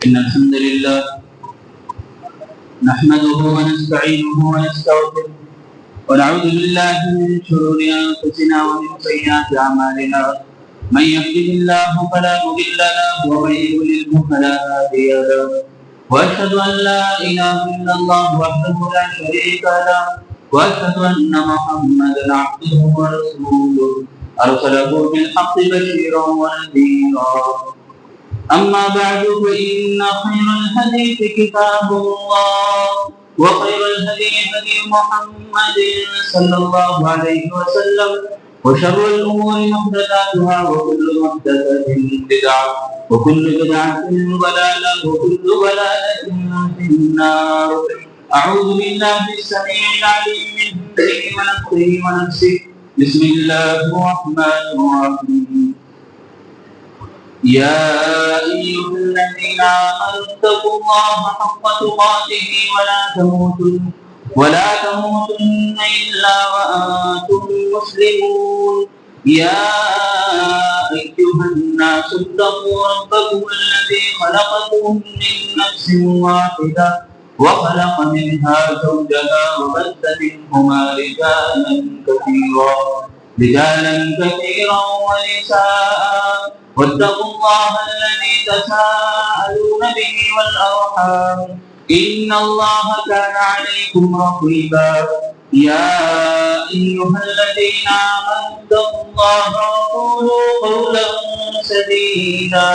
إن الحمد لله نحمده ونستعينه ونستغفره ونعوذ بالله من شرور أنفسنا ومن سيئات أعمالنا من يهده الله فلا مضل له ومن يضلل فلا هادي له وأشهد أن لا إله إلا الله وحده لا شريك له وأشهد أن محمدا عبده ورسوله أرسله بالحق بشيرا ونذيرا أما بعد فإن خير الحديث كتاب الله وخير الهدي هدي محمد صلى الله عليه وسلم وشر الأمور محدثاتها وكل محدثة بدعة وكل بدعة ضلالة وكل ضلالة في النار. أعوذ بالله السميع العليم من همزه ونفخه ونفسه. بسم الله الرحمن الرحيم. يا أيها الذين آمنوا اتقوا الله حق تقاته ولا تموتن إلا وأنتم مسلمون. يا أيها الناس اتقوا ربكم الذي خلقكم من نفس واحدة وخلق منها زوجها وبث منهما رجالا كثيرا ونساء واتقوا الله الذي تساءلون به والأرحام إن الله كان عليكم رقيبا. يا أيها الذين آمنوا اتقوا الله وقولوا قولا سديدا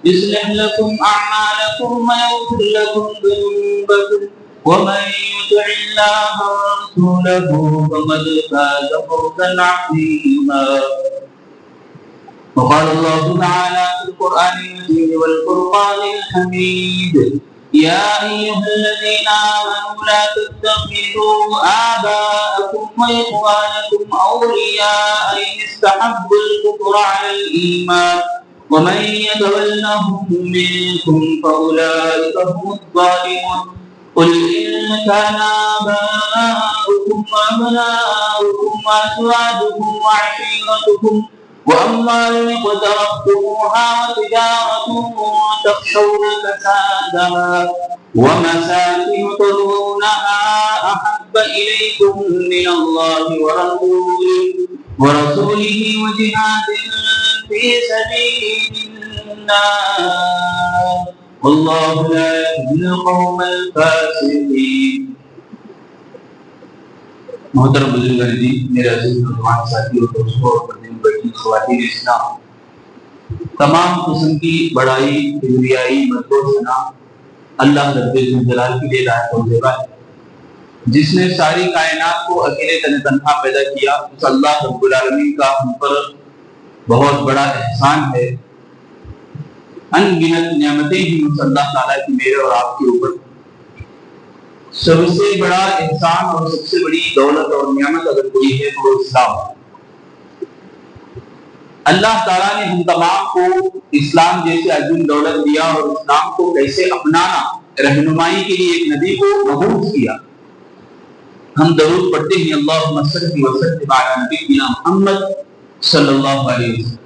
يصلح لكم أعمالكم ويغفر لكم ذنوبكم ومن يطع الله ورسوله فقد فاز فوزا عظيما. وقال الله تعالى في القرآن المجيد والفرقان الحميد: يا أيها الذين آمنوا لا تتخذوا آباءكم وإخوانكم أولياء إن استحبوا الكفر على الإيمان ومن يتولهم منكم فأولئك هم الظالمون. قل إن كان آباؤكم وأبناؤكم وأزواجكم وعشيرتكم وأموال اقترفتموها وتجارة تخشون كسادها ومساكن ترضونها أحب إليكم من الله ورسوله وجهاد في سبيل الله والله لا يهدي القوم الفاسقين. محترم بزرگان جی، میرے عزیز نوجوان ساتھیوں، دوستوں اور پردے بیٹھی خواتین اسلام، تمام قسم کی بڑائی، کبریائی، مدح و ثنا اللہ رب الجلال کے لیے لائق و زیبا ہے، جس نے ساری کائنات کو اکیلے تنہا پیدا کیا۔ اس اللہ رب العالمین کا ہم پر بہت بڑا احسان ہے۔ ان گنت نعمتیں ہی اس اللہ تعالیٰ کی میرے اور آپ کے اوپر۔ سب سے بڑا احسان اور سب سے بڑی دولت اور نعمت اگر کوئی ہے تو اسلام۔ اللہ تعالیٰ نے ہم تمام کو اسلام جیسے عظیم دولت دیا اور اسلام کو کیسے اپنانا، رہنمائی کے لیے ایک نبی کو مبعوث کیا۔ ہم درود پڑھتے ہیں اللہم صلی وسلم علی نبینا محمد صلی اللہ علیہ وسلم۔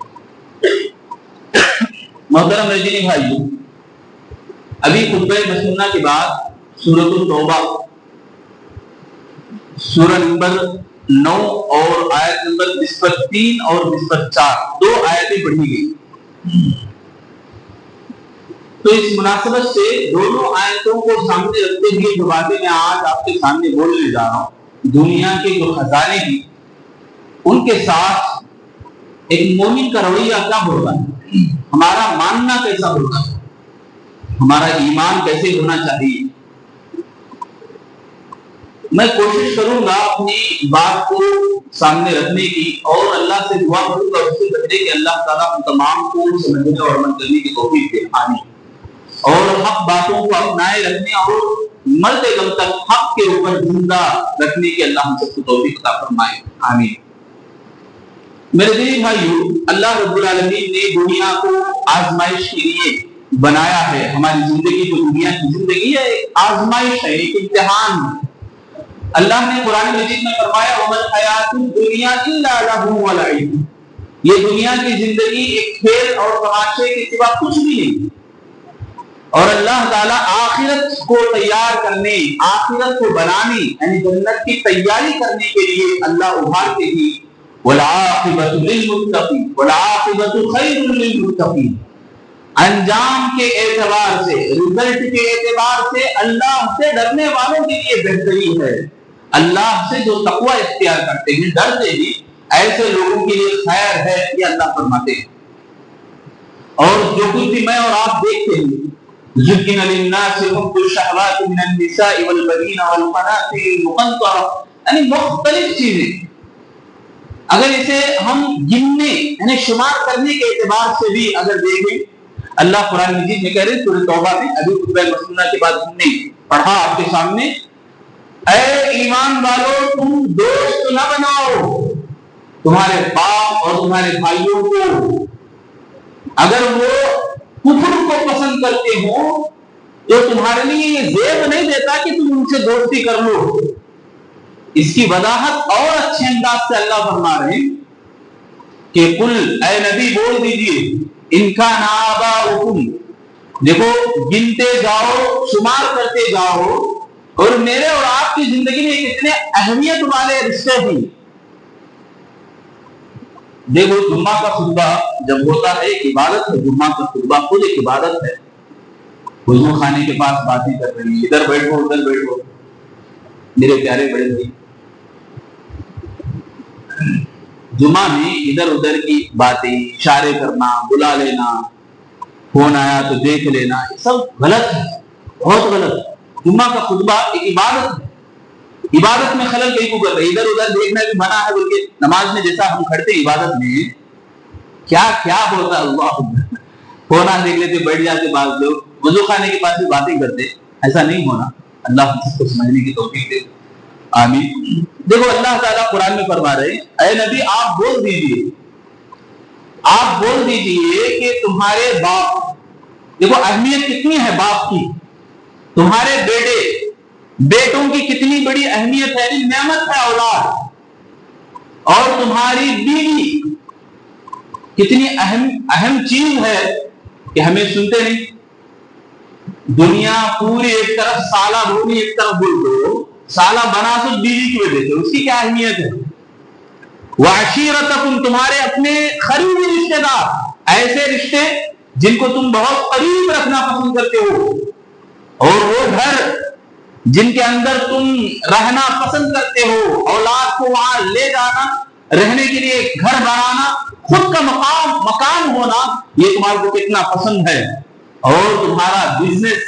محترم رجینی بھائیو، ابھی خطبہ مسنونہ کے بعد سورۃ التوبہ سورہ نمبر 9 اور آیت نمبر 3 اور 4 دو آیتیں پڑھی گئی۔ تو اس مناسبت سے دونوں آیتوں کو سامنے رکھتے ہوئے جو باتیں میں آج آپ کے سامنے بولنے جا رہا ہوں، دنیا کے جو خزانے ہیں ان کے ساتھ ایک مومن کا رویہ کیا ہوگا، ہمارا ماننا کیسا ہوگا، ہمارا ایمان کیسے ہونا چاہیے۔ میں کوشش کروں گا اپنی بات کو سامنے رکھنے کی اور اللہ سے دعا کروں گا اس سے پہلے کہ اللہ تعالیٰ ہم تمام کو سمجھنے اور عمل کرنے کی توفیق دے، آمین۔ اور حق باتوں کو اپنائے رکھنے اور مرتے دم تک حق کے اوپر زندہ رکھنے کی اللہ ہم سب کو توفیق عطا فرمائے، آمین۔ میرے دلی بھائیو، اللہ رب العالمین نے دنیا کو آزمائش کے لیے بنایا ہے۔ ہماری زندگی جو دنیا کی زندگی ہے ایک آزمائش ہے، ایک امتحان ہے۔ اللہ نے قرآن مجید میں فرمایا وَمَا الْحَيَاةُ الدُّنْيَا إِلَّا لَهْوٌ وَلَعِبٌ، یہ دنیا کی زندگی ایک کھیل اور تماشے کے سوا کچھ بھی نہیں۔ اور اللہ تعالیٰ آخرت کو تیار کرنے، آخرت کو بنانے، یعنی جنت کی تیاری کرنے کے لیے اللہ ابھارتے ہی والعاقبۃ للمتقین، والعاقبۃ خیر للمتقین، انجام کے اعتبار سے، رزلٹ کے اعتبار سے اللہ سے ڈرنے والوں کے لیے بہترین ہے۔ اللہ سے جو تقوی اختیار کرتے ہیں، ڈرتے ہیں، ایسے لوگوں کے لیے خیر ہے، یہ اللہ فرماتے ہیں۔ اور جو کچھ بھی میں اور آپ دیکھتے ہیں، زُيِّنَ لِلنَّاسِ حُبُّ الشَّهَوَاتِ مِنَ النِّسَاءِ وَالْبَنِينَ وَالْقَنَاطِيرِ الْمُقَنطَرَةِ، یعنی مختلف چیزیں اگر اسے ہم گننے یعنی شمار کرنے کے اعتبار سے بھی اگر دیکھیں، اللہ قرآن مجید میں کہہ رہے ہیں سورۃ توبہ میں، ابھی خطبہ مسنونہ کے بعد ہم نے پڑھا آپ کے سامنے، اے ایمان والو تم دوست نہ بناؤ تمہارے باپ اور تمہارے بھائیوں کو، اگر وہ کفر کو پسند کرتے ہوں تو تمہارے لیے یہ زیب نہیں دیتا کہ تم ان سے دوستی کر لو۔ اس کی وضاحت اور اچھے انداز سے اللہ فرما رہے ہیں کہ قل، اے نبی بول دیجئے، ان کان آباؤکم، دیکھو گنتے جاؤ، شمار کرتے جاؤ، اور میرے اور آپ کی زندگی میں کتنے اہمیت والے رشتے ہیں۔ دیکھو جمعہ کا خطبہ جب ہوتا ہے ایک عبادت ہے، جمعہ کا خطبہ خود ایک عبادت ہے۔ وضو خانے کے پاس باتیں کر رہی ہیں، ادھر بیٹھو ادھر بیٹھو، میرے پیارے بڑے بھائی، جمعہ میں ادھر ادھر کی باتیں، اشارے کرنا، بلا لینا، فون آیا تو دیکھ لینا، یہ سب غلط ہے، بہت غلط ہے۔ جمعہ کا خطبہ ایک عبادت ہے، عبادت میں خلل کہیں کو کر رہے، ادھر ادھر دیکھنا بھی منع ہے، بلکہ نماز میں جیسا ہم کھڑتے عبادت میں کیا کیا ہوتا ہے، اللہ ہونا دیکھ لیتے، بیٹھ جاتے، بعض لوگ وضو خانے کے پاس بھی باتیں کرتے، ایسا نہیں ہونا۔ اللہ ہم سب کو سمجھنے کی توفیق دے، آمین۔ دیکھو اللہ تعالیٰ قرآن میں فرما رہے ہیں، اے نبی آپ بول دیجئے، آپ بول دیجئے کہ تمہارے باپ، دیکھو اہمیت کتنی ہے باپ کی، تمہارے بیٹے، بیٹوں کی کتنی بڑی اہمیت ہے، نعمت ہے اولاد، اور تمہاری بیوی کتنی اہم چیز ہے کہ ہمیں سنتے نہیں، دنیا پوری ایک طرف سالہ بھونی ایک طرف بول دو، سالہ بنا تو بیوی کی وجہ سے، اس کی کیا اہمیت ہے۔ وعشیرتکم، تمہارے اپنے قریبی رشتے دار، ایسے رشتے جن کو تم بہت قریب رکھنا پسند کرتے ہو، اور وہ گھر جن کے اندر تم رہنا پسند کرتے ہو، اولاد کو وہاں لے جانا، رہنے کے لیے گھر بنانا، خود کا مقام ہونا، یہ تمہارے کو کتنا پسند ہے۔ اور تمہارا بزنس،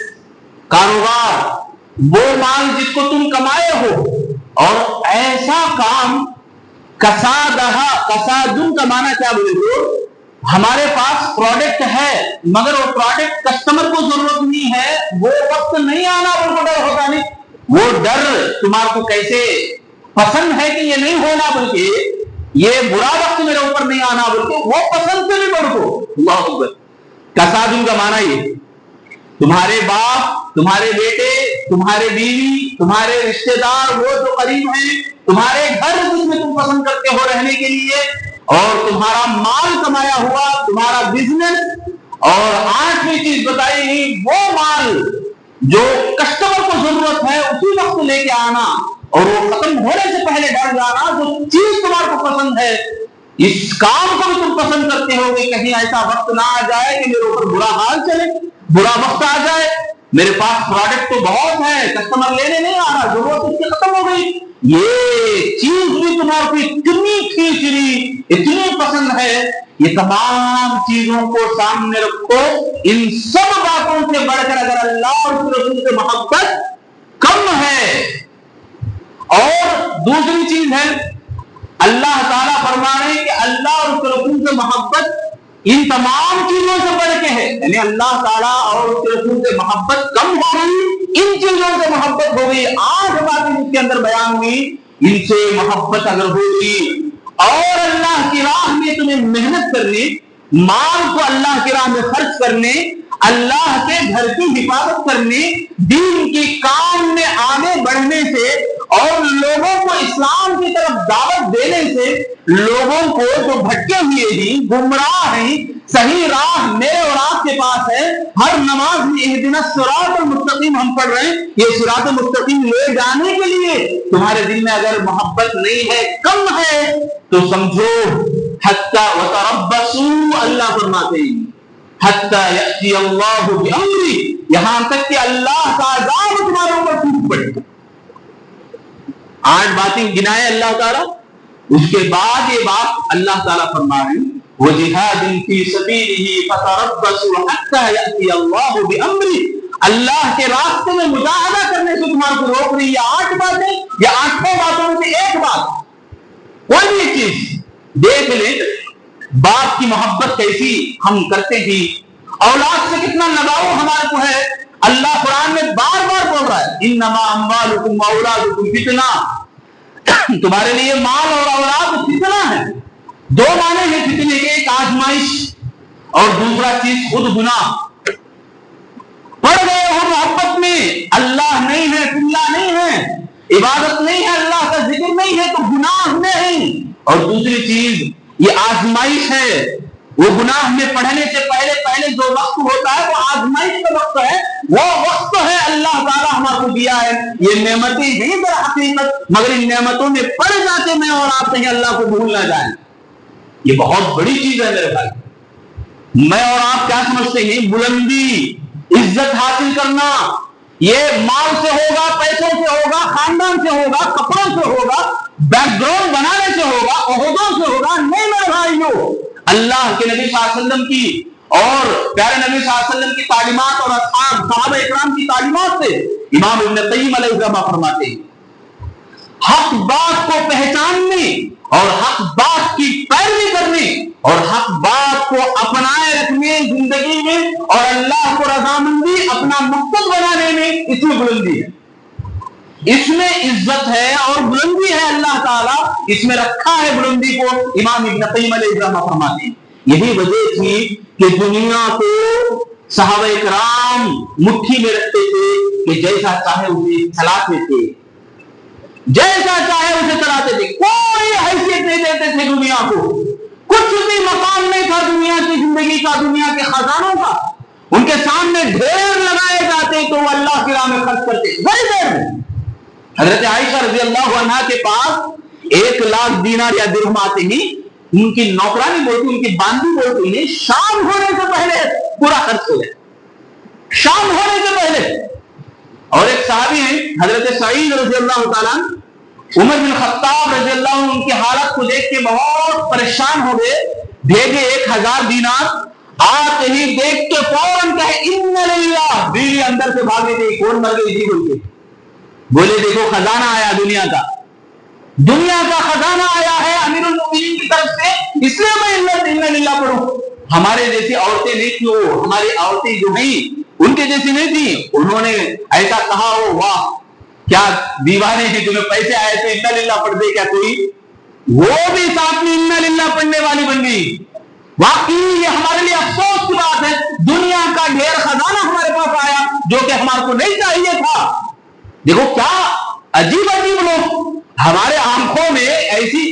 کاروبار، وہ مال جس کو تم کمائے ہو، اور ایسا کام، کسادن کا معنی کیا بولے تو، ہمارے پاس پروڈکٹ ہے مگر وہ پروڈکٹ کسٹمر کو ضرورت نہیں ہے، وہ وقت نہیں آنا، ان کو ڈر ہوتا نہیں، وہ ڈر تمہارے کو کیسے پسند ہے کہ یہ نہیں ہونا، بلکہ یہ برا وقت میرے اوپر نہیں آنا، بلکہ وہ پسند سے بھی بڑھ کو، اللہ اکبر۔ کسادن کا معنی یہ، تمہارے باپ، تمہارے بیٹے، تمہارے بیوی، تمہارے رشتے دار، وہ جو قریب ہیں، تمہارے گھر جس میں تم پسند کرتے ہو رہنے کے لیے، اور تمہارا مال کمایا ہوا، تمہارا بزنس، اور آٹھویں چیز بتائی گئی وہ مال جو کسٹمر کو ضرورت ہے اسی وقت لے کے آنا، اور وہ ختم ہونے سے پہلے ڈر جانا، جو چیز تمہارے کو پسند ہے، اس کام کو بھی تم پسند کرتے ہو کہ کہیں ایسا وقت نہ آ جائے کہ میرے اوپر برا حال چلے، برا وقت آ جائے، میرے پاس پروڈکٹ تو بہت ہے، کسٹمر لینے نہیں آ رہا، ضرورت اس کی ختم ہو گئی، یہ چیز بھی تمہارے کو اتنی کھینچ لی، اتنی پسند ہے، یہ تمام چیزوں کو سامنے رکھو، ان سب باتوں سے بڑھ کر اگر اللہ اور اس کے رسول سے محبت کم ہے۔ اور دوسری چیز ہے، اللہ تعالیٰ فرما رہے ہیں کہ اللہ اور اس کے رسول سے محبت ان تمام چیزوں سے بڑھ کے ہے، یعنی اللہ تعالیٰ اور اس کے رسول سے محبت کم ہو گئی، ان چیزوں سے محبت ہو گئی، 8 باتیں جس کے اندر بیان ہوئی، ان سے محبت اگر ہوگی، اور اللہ کی راہ میں تمہیں محنت کرنے، مال کو اللہ کی راہ میں خرچ کرنے، اللہ کے گھر کی حفاظت کرنے، دین کی کام میں آگے بڑھنے سے، اور لوگوں کو اسلام کی طرف دعوت دینے سے، لوگوں کو جو بھٹکے ہوئے ہیں، گمراہ ہیں، صحیح راہ میرے اور آپ کے پاس ہے. ہر نماز میں اہدنا الصراط المستقیم ہم پڑھ رہے ہیں. یہ صراط المستقیم لے جانے کے لیے تمہارے دل میں اگر محبت نہیں ہے, کم ہے, تو سمجھو حتی وتربصوا, اللہ فرماتے ہیں حتی یأتی اللہ بامرہ, یہاں تک کہ اللہ کا عذاب تمہارے اوپر ٹوٹ پڑے. 8 باتیں گنائے اللہ تعالیٰ. اس کے بعد یہ بات اللہ تعالیٰ فرما رہے ہیں وَجِهَادٍ فِي سَبِيلِهِ فَتَرَبَّصُوا حَتَّى يَأْتِيَ اللَّهُ بِأَمْرِهِ. اللہ کے راستے میں مجاہدہ کرنے سے تمہارے کو روک رہی ہے 8 باتیں, یا 8 باتوں میں سے ایک بات. کوئی بھی چیز دیکھ لیں, باپ کی محبت کیسی ہم کرتے ہیں, اولاد سے کتنا لگاؤ ہمارے کو ہے. اللہ قرآن میں بار بار بول رہا ہے انما اموالکم واولادکم فتنہ, تمہارے لیے مال اور اولاد فتنہ ہے. 2 معنی ہیں فتنے کے, ایک آزمائش اور دوسرا چیز خود گناہ. پڑ گئے ہو محبت میں, اللہ نہیں ہے, اللہ نہیں ہے, عبادت نہیں ہے, اللہ کا ذکر نہیں ہے, تو گناہ میں ہے. اور دوسری چیز یہ آزمائش ہے. وہ گناہ میں پڑھنے سے پہلے جو وقت ہوتا ہے وہ آزمائش کا وقت ہے, وہ وقت ہے اللہ تعالیٰ ہمارے کو دیا ہے. یہ نعمتیں ہی در حقیقت, مگر ان نعمتوں میں پڑ جاتے میں اور آپ کہیں اللہ کو بھول نہ جائیں. یہ بہت بڑی چیز ہے میرے بھائی. میں اور آپ کیا سمجھتے ہیں, بلندی, عزت حاصل کرنا یہ مال سے ہوگا, پیسوں سے ہوگا, خاندان سے ہوگا, کپڑوں سے ہوگا, بیک گراؤنڈ بنانے سے ہوگا, عہدوں سے ہوگا. نہیں میرے بھائیو, اللہ کے نبی صلی اللہ علیہ وسلم کی اور پیارے نبی صلی اللہ علیہ وسلم کی تعلیمات اور صحابہ اکرام کی تعلیمات سے امام ابن قیم علیہ الرحمہ فرماتے ہیں حق بات کو پہچاننے اور حق بات کی پیروی کرنے اور حق بات کو اپنائے رکھنے زندگی میں اور اللہ کو رضامندی اپنا مقصد بنانے میں, اس میں بلندی ہے, اس میں عزت ہے اور بلندی ہے. اللہ تعالیٰ اس میں رکھا ہے بلندی کو. امام ابن قیم علیہ الرحمہ فرماتے ہیں یہی وجہ تھی کہ دنیا کو صحابہ کرام مٹھی میں رکھتے تھے کہ جیسا چاہے اسے چلاتے تھے, جیسا چاہے اسے چلاتے تھے. کوئی حیثیت نہیں دیتے تھے دنیا کو, کچھ بھی مقام نہیں تھا دنیا کی زندگی کا, دنیا کے خزانوں کا. ان کے سامنے ڈھیر لگائے جاتے تو وہ اللہ کی راہ میں خرچ کرتے. بڑی دیر میں حضرت عائشہ رضی اللہ عنہا کے پاس 1 لاکھ دینار یا درہم آتے ہی ان کی نوکرانی بولتی, ان کی باندھی بولتی ہیں شام ہونے سے پہلے پورا خرچ ہو جائے, شام ہونے سے پہلے. اور ایک صحابی ہیں حضرت سعید رضی اللہ تعالیٰ, عمر بن خطاب رضی اللہ عنہ ان کی حالت کو دیکھ کے بہت پریشان ہو گئے, بھیجے 1000 دینار. آتے ہی دیکھ کے فوراً کہے ان للہ, بیوی اندر سے بھاگے تھے, کون مر گئی تھی بول کے. بولے دیکھو خزانہ آیا دنیا کا, دنیا کا خزانہ آیا ہے امیر المؤمنین کی طرف سے, اس لیے میں ان للہ پڑھوں. ہمارے جیسی عورتیں نہیں تھی, وہ ہماری عورتیں جو ہیں ان کے جیسی نہیں تھی. انہوں نے ایسا کہا ہو واہ کیا دیوانے ہیں, تمہیں پیسے آئے تھے ان للہ پڑھ دے کیا کوئی, وہ بھی ساتھ میں ان للہ پڑھنے والی بن گئی. واقعی یہ ہمارے لیے افسوس کی بات ہے, دنیا کا ڈھیر خزانہ ہمارے پاس آیا جو کہ ہمارے کو نہیں چاہیے تھا. دیکھو کیا عجیب عجیب لوگ, ہمارے آنکھوں میں ایسی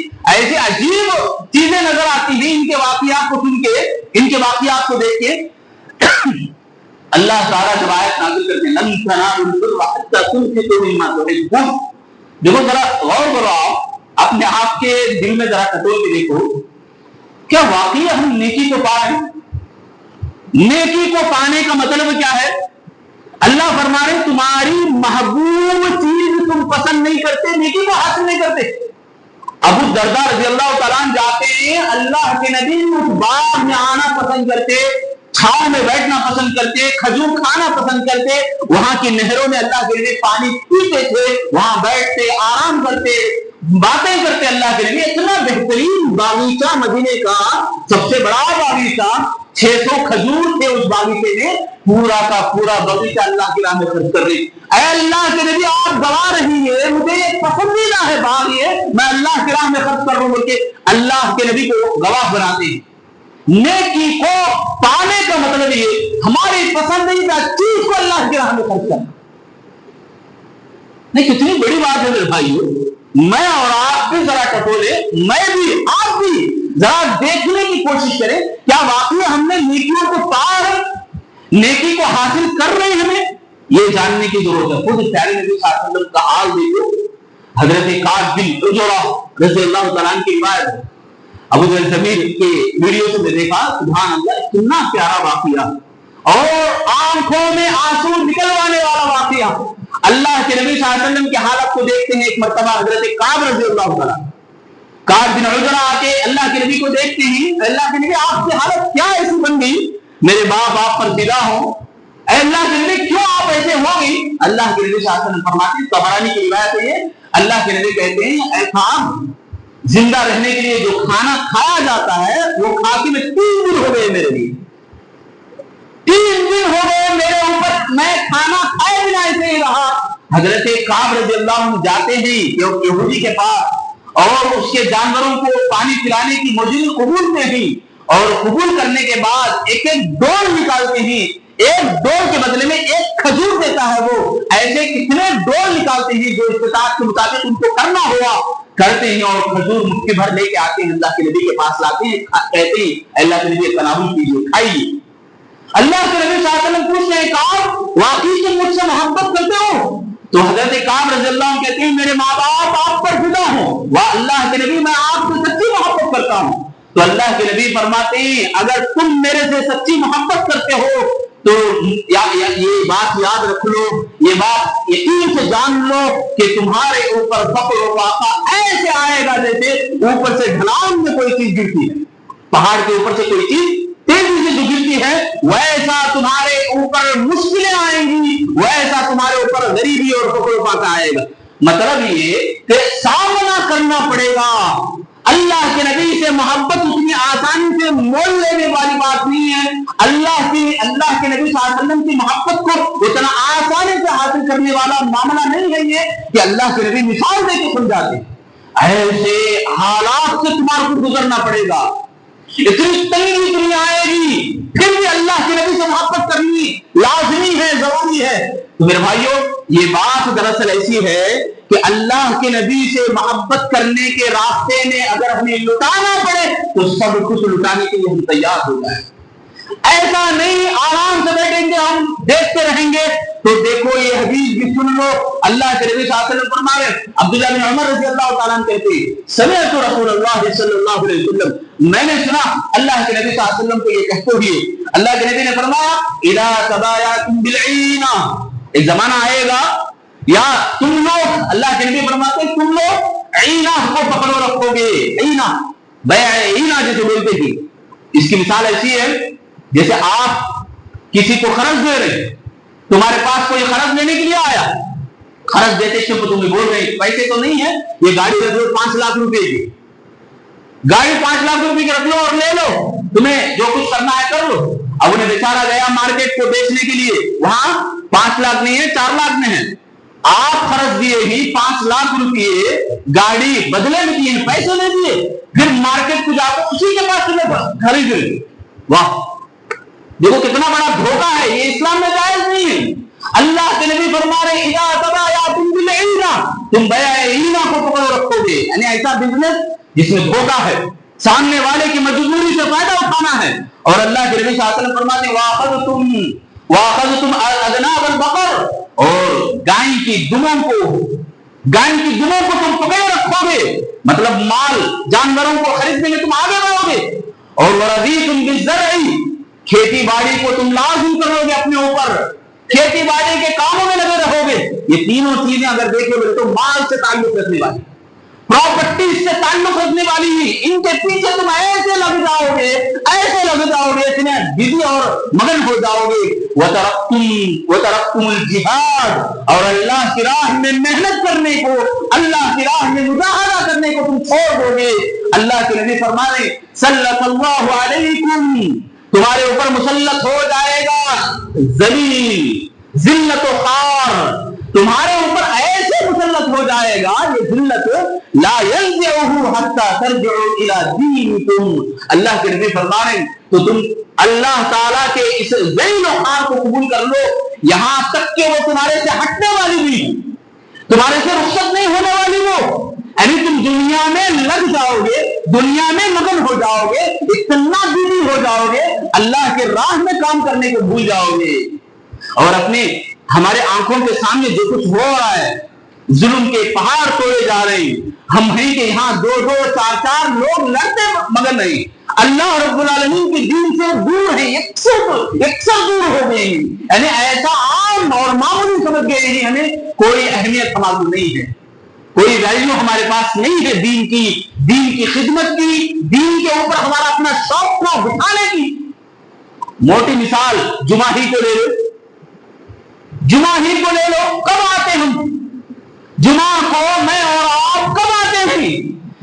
عجیب چیزیں نظر آتی ہیں ان کے واقعات کو سن کے, ان کے واقعات کو دیکھ کے. اللہ تعالیٰ جب آیت نازل کرتے ہیں لن تنالوا البر حتى تنفقوا مما تحبون. دیکھو ذرا غور کرو, آپ اپنے آپ کے دل میں ذرا ٹٹول کے دیکھو, کیا واقعی ہم نیکی کو پا رہے ہیں؟ نیکی کو پانے کا مطلب کیا ہے؟ اللہ فرما رہے تمہاری محبوب چیز تم پسند نہیں کرتے, نیکی کو حاصل نہیں کرتے. ابو الدرداء رضی اللہ تعالیٰ جاتے ہیں, اللہ کے نبی اس باغ میں آنا پسند کرتے, چھاؤں میں بیٹھنا پسند کرتے, کھجور کھانا پسند کرتے, وہاں کی نہروں میں اللہ کے نبی پانی پیتے تھے, وہاں بیٹھتے آرام کرتے, باتیں کرتے. اللہ کے نبی اتنا بہترین باغیچہ مدینے کا سب سے بڑا باغیچہ, 600 کھجور تھے اس باغیچے میں, پورا کا پورا باغیچہ اللہ کی راہ میں خرچ کر رہے. اے اللہ کے نبی آپ گوا رہی ہے, مجھے یہ پسندیدہ ہے باغ, یہ میں اللہ کی راہ میں خرچ کر رہا ہوں بول کے اللہ کے نبی کو گواہ بناتے ہیں. نیکی کو پانے کا مطلب یہ ہماری پسندیدہ چیز کو اللہ کی راہ میں خرچ کرنا. نہیں کتنی بڑی بات ہے میرے بھائیو. میں اور آپ بھی ذرا ٹٹولے, میں بھی آپ بھی ذرا دیکھنے کی کوشش کریں کیا واقعی ہم نے نیکیوں کو پا ہے, نیکی کو حاصل کر رہے ہیں ہمیں یہ جاننے کی ضرورت ہے. خود پیارے نبی صلی اللہ علیہ وسلم کا حال دیکھو. حضرت کعب بن عجرہ رضی اللہ تعالیٰ عنہ کی روایت ابو ذر ضمیر کے ویڈیو سے میں دیکھا. سبحان اللہ, اتنا پیارا واقعہ اور آنکھوں میں آنسو نکلوانے والا واقعہ. اللہ کے نبی صلی اللہ علیہ وسلم کی حالت کو دیکھتے ہیں. ایک مرتبہ حضرت کعب رضی اللہ تعالیٰ کعب بن عجرہ آ کے اللہ کے نبی کو دیکھتے ہیں. اللہ کے نبی آپ کی حالت کیا ایسی بن گئی؟ میرے باپ آپ پر فدا ہوں. اے اللہ کے نبی کیوں آپ ایسے ہو گئی؟ اللہ کے نبی صلی اللہ علیہ وسلم فرماتے ہیں, طبرانی کی روایت ہے یہ, اللہ کے نبی کہتے ہیں اے کعب, زندہ رہنے کے لیے جو کھانا کھایا جاتا ہے وہ کھا کے میں 3 دن ہو گئے میرے لیے. 3 دن ہو گئے میرے اوپر, میں کھانا کھائے بنا ایسے ہی رہا. حضرت کعب رضی اللہ عنہ جاتے ہیں یہودی کے پاس اور اس کے جانوروں کو پانی پلانے کی مجبوری قبول ہیں اور قبول کرنے کے بعد ایک ایک ڈول نکالتے ہیں. ایک ڈول کے بدلے میں ایک کھجور دیتا ہے. وہ ایسے کتنے ڈول نکالتے ہیں جو استطاعت کے مطابق ان کو کرنا ہوا کرتے ہیں اور کھجور مٹھی بھر لے کے آتے ہیں, اللہ کے نبی کے پاس لاتے ہیں, کہتے ہیں اللہ کے نبی تناول کیجیے, کھائیے. اللہ کے نبی صلی اللہ علیہ وسلم پوچھتے ہیں کعب واقعی تم مجھ سے محبت کرتے ہو؟ تو حضرت کعب رضی اللہ عنہ کہتے ہیں میرے ماں باپ آپ پر فدا ہوں. واہ اللہ کے نبی میں آپ سے سچی محبت کرتا ہوں. تو اللہ کے نبی فرماتے ہیں اگر تم میرے سے سچی محبت کرتے ہو تو یہ بات یاد رکھ لو, یہ بات یقین سے جان لو کہ تمہارے اوپر فقر و فاقہ ایسے آئے گا جیسے اوپر سے ڈھلان میں کوئی چیز گرتی ہے, پہاڑ کے اوپر سے کوئی چیز تیزی سے جو گرتی ہے ویسا تمہارے اوپر مشکلیں آئیں گی, ویسا تمہارے اوپر غریبی اور فقر و فاقہ آئے گا. مطلب یہ کہ سامنا کرنا پڑے گا. اللہ کے نبی سے محبت اتنی آسانی سے مول لینے والی بات نہیں ہے. اللہ کے نبی صلی اللہ علیہ وسلم کی محبت کو اتنا آسانی سے حاصل کرنے والا معاملہ نہیں ہے یہ کہ اللہ کے نبی مثال دے کے سمجھاتے ہیں. ایسے حالات سے تمہارے کو گزرنا پڑے گا, اتنی تنگی اتنی آئے گی, پھر بھی اللہ کے نبی سے محبت کرنی لازمی ہے, ضروری ہے. تو میرے بھائیوں یہ بات دراصل ایسی ہے کہ اللہ کے نبی سے محبت کرنے کے راستے میں اگر ہمیں لٹانا پڑے تو سب کچھ لٹانے کے لیے ہم تیار ہو جائیں. ایسا نہیں آرام سے بیٹھیں گے ہم دیکھتے رہیں گے. تو دیکھو یہ حدیث بھی سن لو. اللہ کے نبی صلی اللہ علیہ وسلم فرما رہے, عبداللہ بن عمر رضی اللہ تعالیٰ عنہ کہتے ہیں سمعت رسول اللہ صلی اللہ علیہ وسلم, میں نے سنا اللہ کے نبی صلی اللہ علیہ وسلم کو یہ کہتے ہوئے. اللہ کے نبی نے فرمایا اذا تبايعتم بالعینہ, ایک زمانہ آئے گا یا تم لوگ, اللہ کے نبی فرماتے ہیں تم لوگ عینہ کو پکڑو رکھو گے. عینہ بیع عینہ جسے بولتے تھے, اس کی مثال ایسی ہے جیسے آپ کسی کو قرض دے رہے, تمہارے پاس کوئی قرض لینے کے لیے آیا, قرض دیتے سے تمہیں بول رہے پیسے تو نہیں ہے, یہ گاڑی رکھ لو 5 لاکھ روپے کی, گاڑی 5 لاکھ روپے کی رکھ لو اور لے لو, تمہیں جو کچھ کرنا ہے کر لو. اب انہیں بیچارہ گیا مارکیٹ کو بیچنے کے لیے, وہاں 5 لاکھ نہیں ہے 4 لاکھ میں ہے. آپ قرض دیے ہی 5 لاکھ روپئے, گاڑی بدلے میں دیے, پیسے نہیں دیے, پھر مارکیٹ کو جا کر اسی کے پاس خرید لے. واہ دیکھو کتنا بڑا دھوکہ ہے, یہ اسلام میں جائز نہیں ہے. اللہ کے نبی فرما رہے اذا تبايعتم بالعینہ, تم بیع عینہ کو پکڑ رکھو گے, یعنی ایسا بزنس جس میں دھوکہ ہے, سامنے والے کی مجبوری سے فائدہ اٹھانا ہے. اور اللہ کے نبی صلی اللہ علیہ وسلم فرماتے ہیں واخذتم اذناب البقر, اور گائے کی دموں کو تم پکڑے رکھو گے, مطلب مال جانوروں کو خریدنے میں تم آگے رہو گے. اور ورضیتم بالزرع, کھیتی باڑی کو تم لازم کرو گے اپنے اوپر, کھیتی باڑی کے کاموں میں لگے رہو گے. یہ تینوں چیزیں اگر دیکھو گے تو مال سے تعلق رکھنے والی, پراپرٹی سے تعلق رکھنے والی ہی, ان کے پیچھے تم ایسے لگ جاؤ گے اتنے بزی اور مگن ہو جاؤ گے. وَتَرَكْتُمُ الْجِهَادَ, اور اللہ کی راہ میں محنت کرنے کو, اللہ کی راہ میں مجاہدہ کرنے کو تم چھوڑ دو گے. اللہ کے نبی فرمانے صلی اللہ علیکم, تمہارے اوپر مسلط ہو جائے گا ذلیل, ذلت و خوار, تمہارے اوپر ایسے مسلط ہو جائے گا یہ ذلت لا ينزعه حتى ترجعوا الى دینکم. اللہ کے نبی فرما رہے تو تم اللہ تعالیٰ کے اس ذیل و خوار کو قبول کر لو, یہاں تک کہ وہ تمہارے سے ہٹنے والی بھی, تمہارے سے رخصت نہیں ہونے والی, وہ یعنی تم دنیا میں لگ جاؤ گے, دنیا میں مگن ہو جاؤ گے، اتنا بزی ہو جاؤ گے، اللہ کے راہ میں کام کرنے کو بھول جاؤ گے۔ اور اپنے ہمارے آنکھوں کے سامنے جو کچھ ہو رہا ہے، ظلم کے پہاڑ توڑے جا رہے ہیں، ہم ہیں کہ یہاں 2-2 4-4 لوگ لڑتے مگر نہیں، اللہ رب العالمین کے دین سے دور ہیں، یکسر دور ہو گئے ہیں، یعنی ایسا عام اور معمولی سمجھ گئے ہیں، ہمیں کوئی اہمیت ہمارے نہیں ہے، کوئی ویلیو ہمارے پاس نہیں ہے دین کی خدمت کی، دین کے اوپر ہمارا اپنا شوق کو بٹھانے کی۔ موٹی مثال جمعہ ہی کو لے لو، کب آتے ہم؟ جمعہ کو میں اور آپ کب آتے تھے؟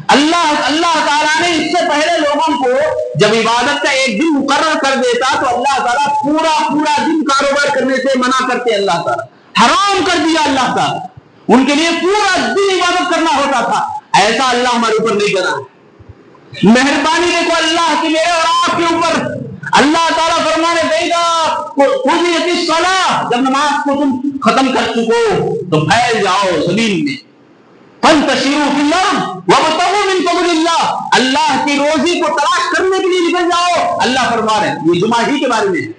اللہ تعالیٰ نے اس سے پہلے لوگوں کو جب عبادت کا ایک دن مقرر کر دیتا تو اللہ تعالیٰ پورا دن کاروبار کرنے سے منع کرتے، اللہ تعالیٰ حرام کر دیا، اللہ تعالیٰ ان کے لیے پورا دن عبادت کرنا ہوتا تھا۔ ایسا اللہ ہمارے اوپر نہیں کرا۔ مہربانی دیکھو اللہ کی میرے اور آپ کے اوپر۔ اللہ تعالیٰ فرمانے دے گا جب نماز کو تم ختم کر چکو تو پھیل جاؤ زمین میں، فانتشروا فی الارض وابتغوا من فضل اللہ، اللہ کی روزی کو تلاش کرنے کے لیے نکل جاؤ۔ اللہ فرما رہے ہیں، یہ جمعہ ہی کے بارے میں ہے،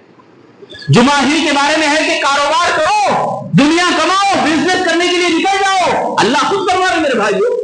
جمعہ ہی کے بارے میں ہے کہ کاروبار کرو، دنیا کماؤ، بزنس کرنے کے لیے نکل جاؤ۔ اللہ خود فرما رہے میرے بھائیو،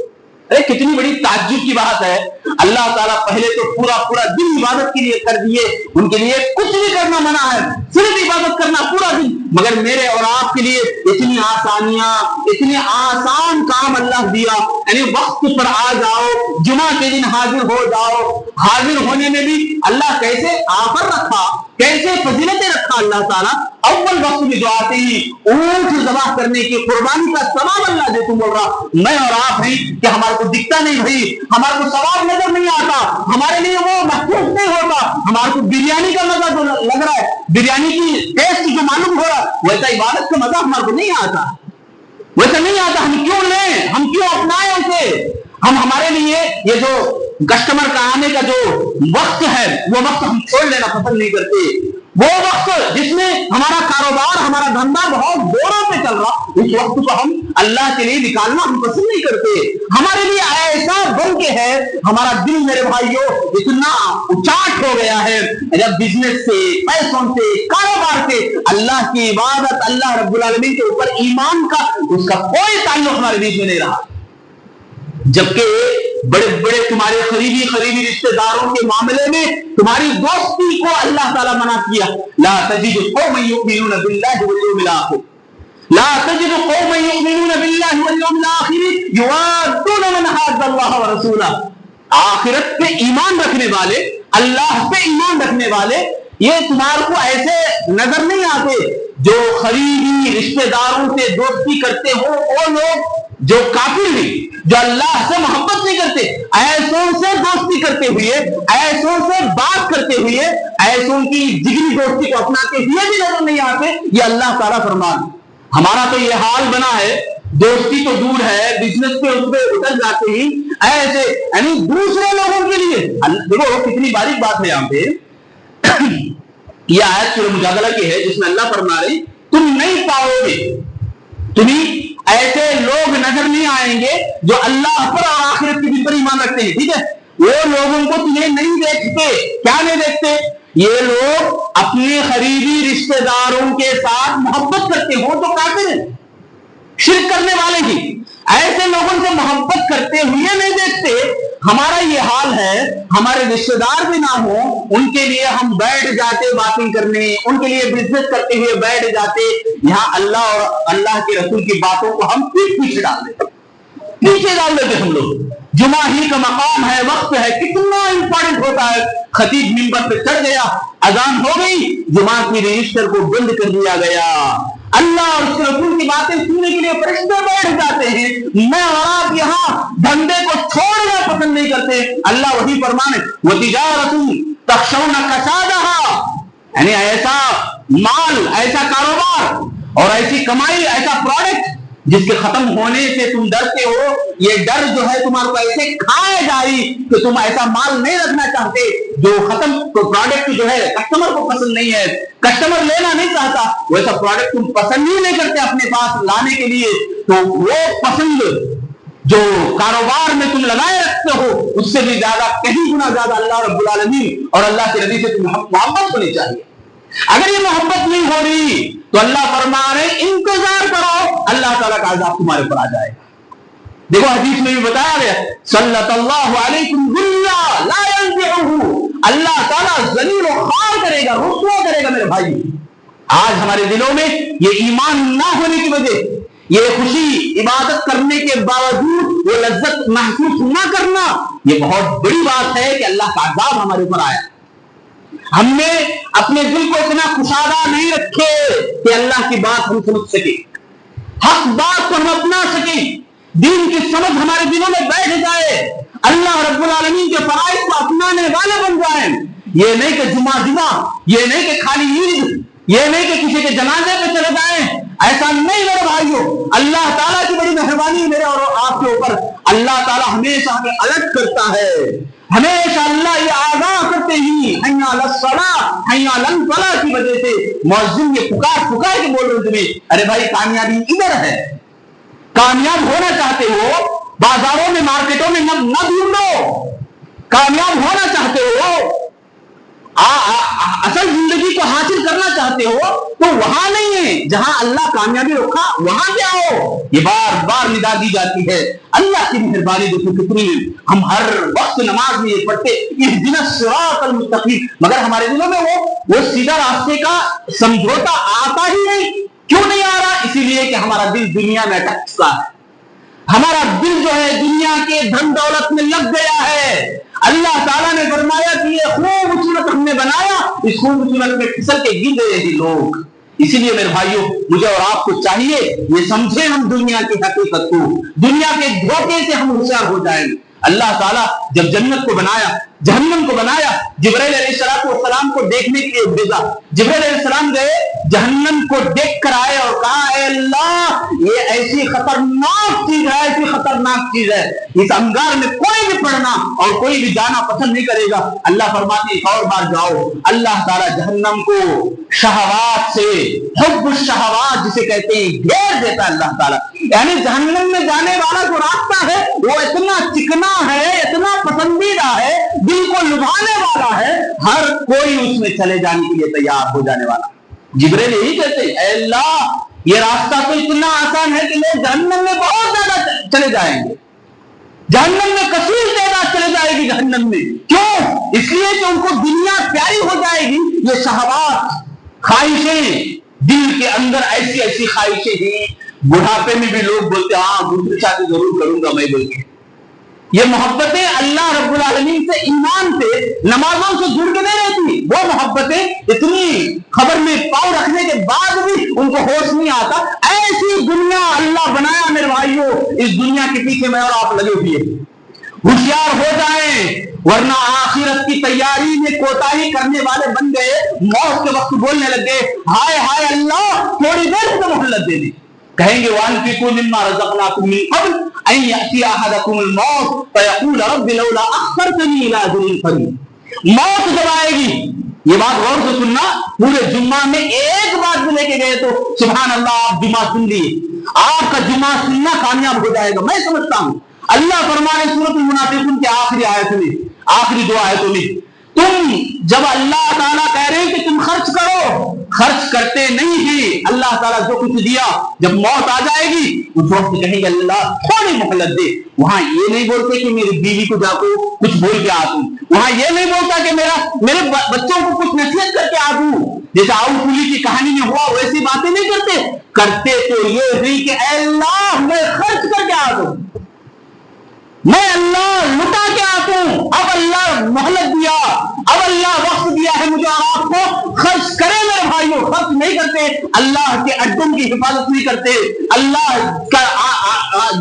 کتنی بڑی تعجب کی بات ہے۔ اللہ تعالیٰ پہلے تو پورا دن عبادت کے لیے کر دیے، ان کے لیے کچھ بھی کرنا منع ہے، صرف عبادت کرنا پورا دن۔ مگر میرے اور آپ کے لیے اتنی آسانیاں، اتنے آسان کام اللہ دیا، یعنی وقت پر آ جاؤ، جمعہ کے دن حاضر ہو جاؤ۔ حاضر ہونے میں بھی اللہ کیسے آفر رکھا، کیسے فضیلتیں رکھا اللہ تعالیٰ۔ اول وقت میں جو آتے ہی اونٹ ذبح کرنے کی قربانی کا ثواب اللہ دے تم بول رہا، میں اور آپ ہیں کہ ہمارے کو دکھتا نہیں بھائی، ہمارے کو ثواب نظر نہیں آتا، ہمارے لیے وہ محفوظ نہیں ہوتا۔ ہمارے کو بریانی کا مزہ جو لگ رہا ہے، بریانی کی ٹیسٹ جو معلوم ہو رہا ہے، ویسا عبادت کا مزہ ہمارے کو نہیں آتا، ویسا نہیں آتا۔ ہم کیوں لیں، ہم کیوں اپنائیں اسے؟ ہمارے لیے یہ جو کسٹمر کا آنے کا جو وقت ہے، وہ وقت ہم چھوڑ لینا پسند نہیں کرتے۔ وہ وقت جس میں ہمارا کاروبار، ہمارا دھندا بہت زوروں پہ چل رہا، اس وقت کو ہم اللہ کے لیے نکالنا ہم پسند نہیں کرتے۔ ہمارے لیے ایسا بن کے ہے، ہمارا دل میرے بھائیوں اتنا اچاٹ ہو گیا ہے، جب بزنس سے، پیسوں سے، کاروبار سے اللہ کی عبادت، اللہ رب العالمین کے اوپر ایمان کا اس کا کوئی تعلق ہمارے بیچ میں نہیں رہا۔ جبکہ بڑے بڑے تمہارے قریبی رشتہ داروں کے معاملے میں تمہاری دوستی کو اللہ تعالیٰ منع کیا۔ لا تجد قوما یؤمنون باللہ والیوم الآخر، لا تجد قوما یؤمنون باللہ والیوم الآخر یوادون من حاد اللہ ورسولہ۔ آخرت پہ ایمان رکھنے والے، اللہ پہ ایمان رکھنے والے، یہ تمہارے کو ایسے نظر نہیں آتے جو قریبی رشتہ داروں سے دوستی کرتے ہو، وہ لوگ جو کافر ہیں، جو اللہ سے محبت نہیں کرتے، ایسوں سے دوستی کرتے ہوئے، ایسوں سے بات کرتے ہوئے، ایسوں کی جگری دوستی کو اپناتے ہوئے بھی نظر نہیں آتے۔ یہ اللہ تعالیٰ فرمان۔ ہمارا تو یہ حال بنا ہے، دوستی تو دور ہے، بزنس پہ اس پہ اتر جاتے ہی ایسے، یعنی دوسرے لوگوں کے لیے۔ دیکھو کتنی باریک بات ہے یہاں پہ، یہ آیت سورہ مجادلہ کی ہے جس میں اللہ فرما رہے تم نہیں پاؤ گے، تمہیں ایسے لوگ نظر نہیں آئیں گے جو اللہ پر اور آخرت کے دن پر ایمان رکھتے ہیں، ٹھیک ہے؟ وہ لوگوں کو تمہیں نہیں دیکھتے۔ کیا نہیں دیکھتے؟ یہ لوگ اپنے قریبی رشتہ داروں کے ساتھ محبت کرتے ہو تو کافر ہیں، شرک کرنے والے ہی، ایسے لوگوں سے محبت کرتے ہوئے نہیں دیکھتے۔ ہمارا یہ حال ہے، ہمارے رشتہ دار بھی نہ ہو، ان کے لیے ہم بیٹھ جاتے باتیں کرنے، ان کے لیے بزنس کرتے ہوئے بیٹھ جاتے، یہاں اللہ اور اللہ کے رسول کی باتوں کو ہم پیچھے ڈال دیتے ہم لوگ۔ جمعہ ہی کا مقام ہے، وقت ہے، کتنا امپورٹنٹ ہوتا ہے۔ خطیب منبر پہ چڑھ گیا، اذان ہو گئی، جمعہ کی رجسٹر کو بند کر دیا گیا، اللہ اور اس کے رسول کی باتیں سننے کے لیے فرشتے بیٹھ جاتے ہیں۔ میں اور آپ یہاں دھندے کو چھوڑنا پسند نہیں کرتے۔ اللہ وہی فرمانے وَتِجَارَةٌ تَخْشَوْنَ كَسَادَهَا، یعنی ایسا مال، ایسا کاروبار اور ایسی کمائی، ایسا پروڈکٹ جس کے ختم ہونے سے تم ڈرتے ہو، یہ ڈر جو ہے تمہارے کو ایسے کھائے جائے کہ تم ایسا مال نہیں رکھنا چاہتے جو ختم پروڈکٹ جو ہے کسٹمر کو پسند نہیں ہے، کسٹمر لینا نہیں چاہتا، ویسا پروڈکٹ تم پسند ہی نہیں کرتے اپنے پاس لانے کے لیے، تو وہ پسند جو کاروبار میں تم لگائے رکھتے ہو اس سے بھی زیادہ کہیں گنا زیادہ اللہ رب العالمین اور اللہ کے نبی سے محبت ہونی چاہیے۔ اگر یہ محبت نہیں ہو رہی تو اللہ فرما رہے انتظار کرو، اللہ تعالیٰ کا عذاب تمہارے اوپر آ جائے گا۔ دیکھو حدیث میں بھی بتایا گیا صلت اللہ علیکم ذلہ لا ينزعہ، اللہ تعالیٰ ذلیل و خوار کرے گا، رسوا کرے گا۔ میرے بھائی آج ہمارے دلوں میں یہ ایمان نہ ہونے کی وجہ، یہ خوشی عبادت کرنے کے باوجود وہ لذت محسوس نہ کرنا، یہ بہت بڑی بات ہے کہ اللہ کا عذاب ہمارے اوپر آیا۔ ہم نے اپنے دل کو اتنا کشادہ نہیں رکھے کہ اللہ کی بات ہم سمجھ سکیں، حق بات کو ہم اپنا سکیں، دین کی سمجھ ہمارے دلوں میں بیٹھ جائے، اللہ رب العالمین کے فرائض کو اپنانے والے بن جائیں۔ یہ نہیں کہ جمعہ، یہ نہیں کہ خالی عید، یہ نہیں کہ کسی کے جنازے پہ چلے جائیں، ایسا نہیں میرے بھائیوں۔ اللہ تعالیٰ کی بڑی مہربانی میرے اور آپ کے اوپر، اللہ تعالیٰ ہمیشہ ہمیں الرٹ کرتا ہے، ہمیشہ اللہ یہ آگاہ کرتے ہی حی علی الصلاۃ حی علی الفلاح کی وجہ سے مؤذن یہ پکار کے بول رہے تمہیں، ارے بھائی کامیابی ادھر ہے، کامیاب ہونا چاہتے ہو بازاروں میں مارکیٹوں میں نہ ڈھونڈو، کامیاب ہونا چاہتے ہو اصل زندگی کو حاصل کرنا چاہتے ہو تو وہاں نہیں ہے جہاں اللہ کامیابی رکھا، وہاں پہ آؤ۔ یہ بار بار ندا دی جاتی ہے۔ اللہ کی مہربانی دیکھو کتنی، ہم ہر وقت نماز میں یہ پڑھتے اہدنا الصراط المستقیم، مگر ہمارے دلوں میں وہ سیدھا راستے کا سمجھوتا آتا ہی نہیں۔ کیوں نہیں آ رہا؟ اسی لیے کہ ہمارا دل دنیا میں اٹک چکا ہے، ہمارا دل جو ہے دنیا کے دھن دولت میں لگ گیا ہے۔ اللہ تعالیٰ نے فرمایا کہ یہ خوبصورت ہم نے بنایا، اس خوبصورت میں پھسل کے گر گئے ہیں لوگ۔ اسی لیے میرے بھائیوں مجھے اور آپ کو چاہیے یہ سمجھیں ہم دنیا کی حقیقت کو، دنیا کے دھوکے سے ہم ہوشیار ہو جائیں۔ اللہ تعالیٰ جب جنت کو بنایا، جہنم کو بنایا، جبرائیل علیہ السلام کو دیکھنے کے لیے بھیجا۔ جبرائیل علیہ السلام گئے، جہنم کو دیکھ کر آئے اور کہا اے اللہ یہ ایسی خطرناک چیز ہے، ایسی خطرناک چیز ہے، اس انگار میں کوئی بھی پڑھنا اور کوئی بھی جانا پسند نہیں کرے گا۔ اللہ فرماتے ایک اور بار جاؤ۔ اللہ تعالیٰ جہنم کو شہوات سے، حب الشہوات جسے کہتے ہیں، گھیر دیتا ہے اللہ تعالیٰ۔ یعنی جہنم میں جانے والا جو راستہ ہے وہ اتنا چکنا ہے، اتنا پسندیدہ ہے، دل کو لبھانے والا ہے، ہر کوئی اس میں چلے جانے کے لیے تیار ہو جانے والا۔ جبرائیل یہی کہتے ہیں اے اللہ یہ راستہ تو اتنا آسان ہے کہ لوگ جہنم میں بہت زیادہ چلے جائیں گے، جہنم میں کثیر تعداد چلے جائے گی جہنم میں۔ کیوں؟ اس لیے کہ ان کو دنیا پیاری ہو جائے گی۔ یہ شہوات، خواہشیں، دل کے اندر ایسی ایسی خواہشیں ہیں، بڑھاپے میں بھی لوگ بولتے ہاں دوسری شادی ضرور کروں گا میں بول کے۔ یہ محبتیں اللہ رب العالمین سے، ایمان سے، نمازوں سے جڑ کے نہیں رہتی۔ وہ محبتیں اتنی خبر میں پاؤں رکھنے کے بعد بھی ان کو ہوش نہیں آتا۔ ایسی دنیا اللہ بنایا میرے بھائیوں، اس دنیا کے پیچھے میں اور آپ لگے ہوئے ہوشیار ہو جائیں، ورنہ آخرت کی تیاری میں کوتاہی کرنے والے بن گئے۔ موت کے وقت بولنے لگے ہائے ہائے اللہ تھوڑی دیر سے مہلت دے دی۔ کہیں گے وَأَنفِقُوا مِمَّا رَزَقْنَاكُم مِّن قَبْلِ أَن يَأْتِيَ أَحَدَكُمُ الْمَوْتُ فَيَقُولَ رَبِّ لَوْلَا أَخَّرْتَنِي إِلَىٰ أَجَلٍ قَرِيبٍ۔ موت جب آئے گی، یہ بات غور سے سننا، پورے جمعہ میں ایک بات بھی لے کے گئے تو سبحان اللہ آپ جمعہ سن لیے، آپ کا جمعہ سننا کامیاب ہو جائے گا۔ میں سمجھتا ہوں اللہ فرمانے سورۃ المنافقون کی آخری آیت میں، آخری دو آیتوں میں، تم جب اللہ تعالیٰ کہہ رہے ہیں کہ تم خرچ کرو، خرچ کرتے نہیں ہیں، اللہ تعالیٰ جو کچھ دیا جب موت آ جائے گی اس وقت کہیں گے اللہ تھوڑی مہلت دے۔ وہاں یہ نہیں بولتے کہ میری بیوی کو جا کو کچھ بول کے آ دوں، وہاں یہ نہیں بولتا کہ میرے بچوں کو کچھ نصیحت کر کے آ دوں، جیسے آؤ پولی کی کہانی میں ہوا ویسی باتیں نہیں کرتے تو یہ نہیں کہ اے اللہ میں خرچ کر کے آ دوں، میں اللہ لٹا کے آتا ہوں۔ اب اللہ مہلت دیا، اب اللہ وقت دیا ہے مجھے اور آپ کو، خرچ کرے میرے بھائیوں۔ خرچ نہیں کرتے، اللہ کے اڈوں کی حفاظت نہیں کرتے، اللہ کا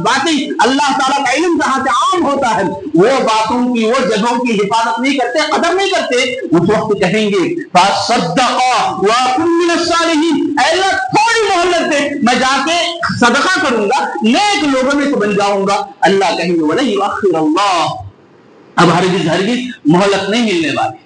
باتیں، اللہ تعالیٰ کا علم جہاں سے عام ہوتا ہے وہ باتوں کی، وہ جگہوں کی حفاظت نہیں کرتے، قدر نہیں کرتے۔ اس وقت کہیں گے فَصَدَّقَا وَكُنَّ مِنَ الصَّالِحِينَ، اے اللہ تھوڑی مہلت دے، میں جا کے صدقہ کروں گا، نیک لوگوں میں سے بن جاؤں گا۔ اللہ کہیں گے وَلَن يُؤَخِّرَ اللَّهُ، اب ہرگز مہلت نہیں ملنے والی۔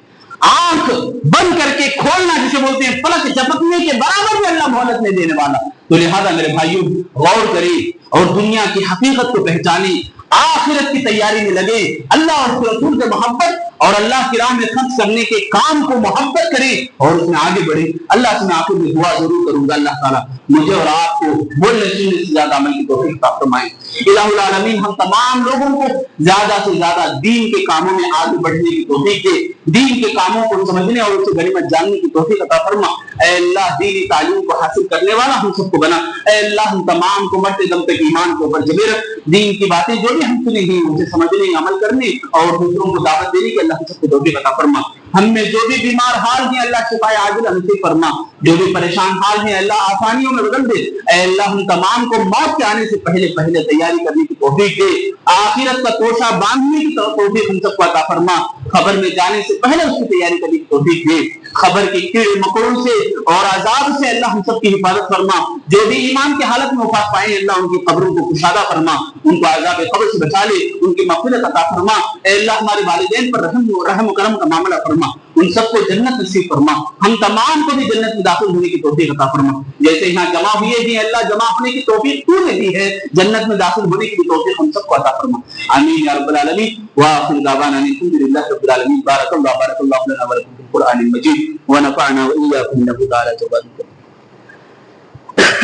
آنکھ بند کر کے کھولنا جسے بولتے ہیں، پلک جھپکنے کے برابر بھی اللہ مہلت نہیں دینے والا۔ تو لہذا میرے بھائیوں غور کریں، اور دنیا کی حقیقت کو پہچانے، آخرت کی تیاری میں لگے، اللہ اور اس کے رسول سے محبت اور اللہ کی راہ میں خرچ کرنے کے کام کو محبت کرے اور اس میں آگے بڑھے۔ اللہ سے میں آخر میں دعا ضرور کروں گا، اللہ تعالیٰ مجھے اور آپ کو بولنے سننے سے زیادہ عمل کی توفیق عطا فرمائے۔ الہ العالمین ہم تمام لوگوں کو زیادہ سے زیادہ دین کے کاموں میں آگے بڑھنے کی توفیق دے، دین کے کاموں کو سمجھنے اور اسے غنیمت جاننے کی توفیق عطا فرما۔ اے اللہ دینی تعلیم کو حاصل کرنے والا ہم سب کو بنا۔ اے اللہ ہم تمام کو مرتے دم تک ایمان کو اوپر جمے رکھ، دین کی باتیں جو بھی ہم سنے ہیں اسے سمجھنے، عمل کرنے اور دوسروں کو دعوت دینے کی اللہ ہم سب کو توفیق عطا فرما۔ ہم میں جو بھی بیمار حال ہیں اللہ شفائے عاجل نصیب فرما، جو بھی پریشان حال ہیں اللہ آسانیوں میں بدل دے۔ اے اللہ ہم تمام کو موت کے آنے سے پہلے تیاری کرنے کی توفیق دے، آخرت کا توشہ باندھنے کی توفیق ہم سب کو عطا فرما، خبر میں جانے سے پہلے اس کی تیاری کرنے کی توفیق دے، خبر کے کیڑے مکوڑوں سے اور عذاب سے اللہ ہم سب کی حفاظت فرما۔ جو بھی ایمان کی حالت میں وفات پائے اللہ ان کی قبروں کو کشادہ فرما، ان کو عذاب قبر سے بچا لے، ان کی مغفرت عطا فرما۔ اے اللہ ہمارے والدین پر رحم و کرم کا معاملہ فرما، ان سب کو جنت نصیب فرما، ہم تمام کو بھی جنت میں داخل ہونے کی توفیق عطا فرما۔ جیسے یہاں جمع ہوئے ہیں اللہ جمع ہونے کی توفیق تو نے دی ہے، جنت میں داخل ہونے کی بھی توفیق ہم سب کو عطا فرما۔ آمین یا رب العالمین وآخر دعوانا الحمدللہ رب العالمین۔ بارک اللہ لنا ولکم فی القرآن المجید ونفعنا وإياكم إنه تعالى جواد